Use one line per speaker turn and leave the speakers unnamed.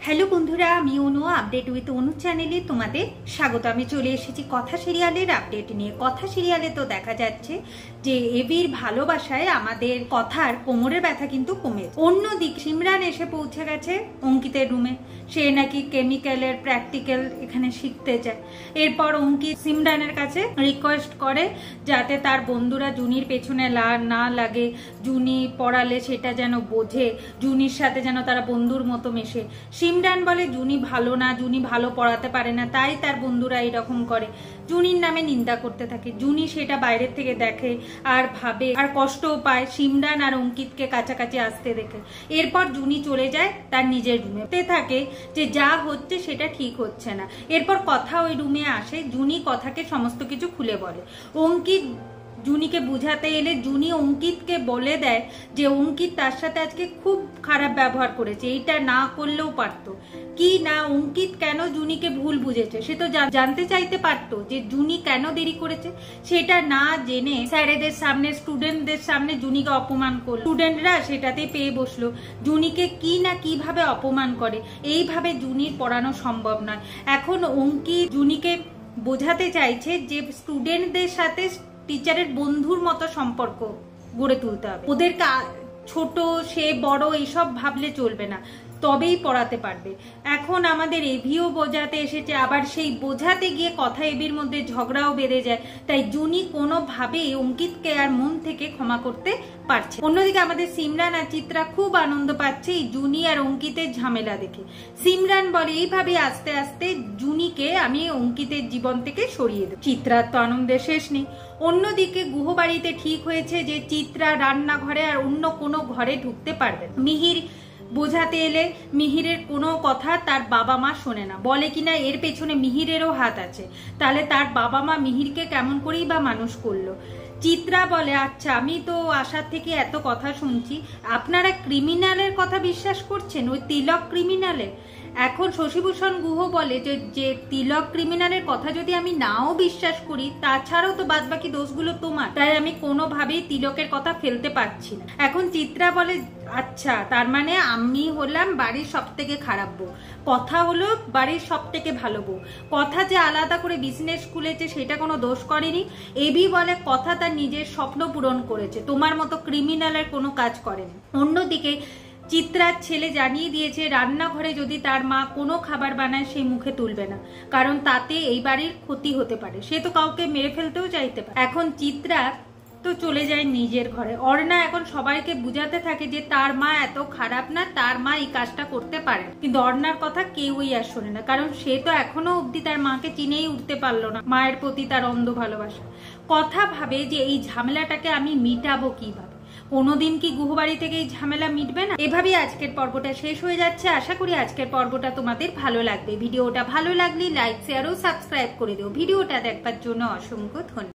Hello বন্ধুরা, আমি অনু। Update with অনু চ্যানেলে তোমাদের স্বাগত। আমি চলে এসেছি কথা সিরিয়ালের আপডেট নিয়ে। কথা সিরিয়ালে তো দেখা যাচ্ছে যে এবির ভালোবাসায় আমাদের কথার কোমরের ব্যথা কিন্তু কমে। অন্যদিকে সিমরান এসে পৌঁছে গেছে অঙ্কিতের রুমে। সে নাকি কেমিক্যালের প্র্যাকটিক্যাল এখানে শিখতে চায়। এরপর অঙ্কিত সিমরানের কাছে রিকোয়েস্ট করে যাতে তার বন্ধুরা জুনির পেছনে না লাগে, জুনি পড়ালে সেটা যেন বোঝে, জুনির সাথে যেন তারা বন্ধুর মতো মেশে। সিমরান বলে জুনি ভালো না, জুনি ভালো পড়াতে পারে না, তাই তার বন্ধুরা এরকম করে, জুনির নামে নিন্দা করতে থাকে। জুনি সেটা বাইরের থেকে দেখে আর ভাবে আর কষ্টও পায় সিমরান আর অঙ্কিতকে কাছাকাছি আসতে দেখে। এরপর জুনি চলে যায় তার নিজের রুমে, থাকে যে যা হচ্ছে সেটা ঠিক হচ্ছে না। এরপর কথা ওই রুমে আসে, জুনি কথাকে সমস্ত কিছু খুলে বলে। অঙ্কিত জুনিকে বুঝাতে এলে জুনি অঙ্কিতকে বলে দেয় যে অঙ্কিত তার সাথে আজকে খুব খারাপ ব্যবহার করেছে, এইটা না করলেও পারতো। কি না, অঙ্কিত কেন জুনিকে ভুল বুঝেছে সে তো জানতে চাইতে পারতো যে জুনি কেন দেরি করেছে। সেটা না জেনে স্যারেদের সামনে, স্টুডেন্টদের সামনে জুনিকে অপমান করলো। স্টুডেন্টরা সেটাতে পেয়ে বসলো। জুনিকে কি না কিভাবে অপমান করে, এইভাবে জুনির পড়ানো সম্ভব নয়। এখন অঙ্কিত জুনিকে বোঝাতে চাইছে যে স্টুডেন্টদের সাথে টিচারের বন্ধুর মতো সম্পর্ক গড়ে তুলতে হবে। ওদেরকে ছোট সে বড় এইসব ভাবলে চলবে না, তবেই পড়াতে পারবে। এখন আমাদের এভিও বোঝাতে এসেছে, আবার সেই বোঝাতে গিয়ে কথা এবির মধ্যে ঝগড়াও বেড়ে যায়। তাই জুনি কোনোভাবেই অঙ্কিতকে আর মন থেকে ক্ষমা করতে পারছে। অন্যদিকে আমাদের সিমরান আর চিত্রা খুব আনন্দ পাচ্ছে এই জুনি আর অঙ্কিতের ঝামেলা দেখে। সিমরান বলে এইভাবে আস্তে আস্তে জুনিকে আমি অঙ্কিতের জীবন থেকে সরিয়ে দেব। চিত্রার তো আনন্দের শেষ নেই। অন্যদিকে গুহবাড়িতে ঠিক হয়েছে যে চিত্রা রান্নাঘরে আর অন্য কোনো ঘরে ঢুকতে পারবে। মিহির বোঝাতে এলে মিহিরের কোনো কথা তার বাবা মা শোনে না, বলে কিনা এর পেছনে মিহিরেরও হাত আছে। তাহলে তার বাবা মা মিহিরকে কেমন করেই বা মানুষ করলো। চিত্রা বলে আচ্ছা, আমি তো আশার থেকে এত কথা শুনছি, আপনারা ক্রিমিনালের কথা বিশ্বাস করছেন, ওই তিলক ক্রিমিনালের। এখন শশীভূষণ গুহ বলে যে তিলক ক্রিমিনালের কথা যদি আমি নাও বিশ্বাস করি, তাছাড়াও তো বাদ বাকি দোষগুলো তোমার, তাই আমি কোনোভাবেই তিলকের কথা ফেলতে পারছি না। এখন চিত্রা বলে আচ্ছা, তার মানে আমি হলাম বাড়ির সব থেকে খারাপ বউ, কথা হলো বাড়ির সব থেকে ভালো বউ। কথা যে আলাদা করে বিজনেস খুলেছে সেটা কোনো দোষ করেনি। এবি বলে কথা তার নিজের স্বপ্ন পূরণ করেছে, তোমার মতো ক্রিমিনালের কোনো কাজ করেনি। অন্যদিকে চিত্রার ছেলে জানিয়ে দিয়েছে রান্নাঘরে যদি তার মা কোনো খাবার বানায় সে মুখে তুলবে না, কারণ তাতে এই বাড়ির ক্ষতি হতে পারে। সে তো কাউকে মেরে ফেলতেও চাইতে পারে। এখন চিত্রা তো চলে যায় নিজের ঘরে। অর্ণা এখন সবাইকে বুঝাতে থাকে যে তার মা এত খারাপ না, তার মা এই কাজটা করতে পারে। কিন্তু অর্ণার কথা কেউই আর শোনে না, কারণ সে তো এখনো অব্দি তার মাকে চিনেই উঠতে পারলো না, মায়ের প্রতি তার অন্ধ ভালোবাসা। কথা ভাবে যে এই ঝামেলাটাকে আমি মিটাবো কিভাবে। কোনোদিন কি গুহবাড়ি থেকে এই ঝামেলা মিটবে না? এভাবেই আজকের পর্বটা শেষ হয়ে যাচ্ছে। আশা করি আজকের পর্বটা তোমাদের ভালো লাগবে। ভিডিওটা ভালো লাগলে লাইক, শেয়ার ও সাবস্ক্রাইব করে দিও। ভিডিওটা দেখবার জন্য অসংখ্য ধন্যবাদ।